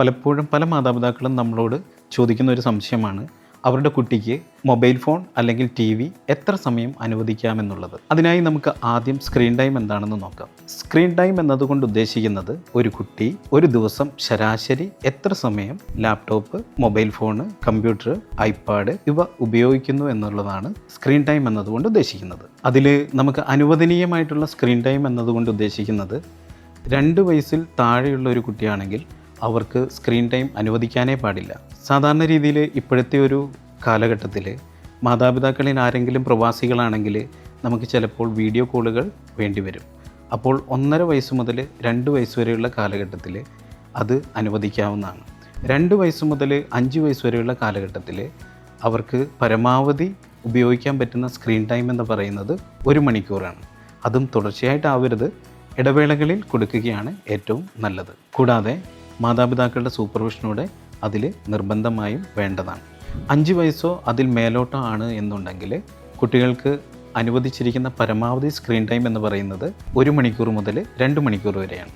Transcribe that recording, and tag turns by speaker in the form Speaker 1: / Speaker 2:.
Speaker 1: പലപ്പോഴും പല മാതാപിതാക്കളും നമ്മളോട് ചോദിക്കുന്ന ഒരു സംശയമാണ് അവരുടെ കുട്ടിക്ക് മൊബൈൽ ഫോൺ അല്ലെങ്കിൽ TV എത്ര സമയം അനുവദിക്കാമെന്നുള്ളത്. അതിനായി നമുക്ക് ആദ്യം സ്ക്രീൻ ടൈം എന്താണെന്ന് നോക്കാം. സ്ക്രീൻ ടൈം എന്നതുകൊണ്ട് ഉദ്ദേശിക്കുന്നത് ഒരു കുട്ടി ഒരു ദിവസം ശരാശരി എത്ര സമയം laptop, mobile phone, computer, iPad ഇവ ഉപയോഗിക്കുന്നു എന്നുള്ളതാണ് സ്ക്രീൻ ടൈം എന്നതുകൊണ്ട് ഉദ്ദേശിക്കുന്നത്. അതിൽ നമുക്ക് അനുവദനീയമായിട്ടുള്ള സ്ക്രീൻ ടൈം എന്നതുകൊണ്ട് ഉദ്ദേശിക്കുന്നത് 2 വയസ്സിൽ താഴെയുള്ള ഒരു കുട്ടിയാണെങ്കിൽ അവർക്ക് സ്ക്രീൻ ടൈം അനുവദിക്കാനേ പാടില്ല. സാധാരണ രീതിയിൽ ഇപ്പോഴത്തെ ഒരു കാലഘട്ടത്തിൽ മാതാപിതാക്കളിൽ ആരെങ്കിലും പ്രവാസികളാണെങ്കിൽ നമുക്ക് ചിലപ്പോൾ വീഡിയോ കോളുകൾ വേണ്ടിവരും. അപ്പോൾ 1.5 വയസ്സ് മുതൽ 2 വയസ്സ് വരെയുള്ള കാലഘട്ടത്തിൽ അത് അനുവദിക്കാവുന്നതാണ്. 2 വയസ്സ് മുതൽ 5 വയസ്സ് വരെയുള്ള കാലഘട്ടത്തിൽ അവർക്ക് പരമാവധി ഉപയോഗിക്കാൻ പറ്റുന്ന സ്ക്രീൻ ടൈം എന്ന് പറയുന്നത് 1 മണിക്കൂറാണ്. അതും തുടർച്ചയായിട്ടാവരുത്, ഇടവേളകളിൽ കൊടുക്കുകയാണ് ഏറ്റവും നല്ലത്. കൂടാതെ മാതാപിതാക്കളുടെ സൂപ്പർവിഷനോടെ അതിൽ നിർബന്ധമായും വേണ്ടതാണ്. 5 വയസ്സോ അതിൽ മേലോട്ടോ ആണ് എന്നുണ്ടെങ്കിൽ കുട്ടികൾക്ക് അനുവദിച്ചിരിക്കുന്ന പരമാവധി സ്ക്രീൻ ടൈം എന്ന് പറയുന്നത് 1 മണിക്കൂർ മുതൽ 2 മണിക്കൂർ വരെയാണ്.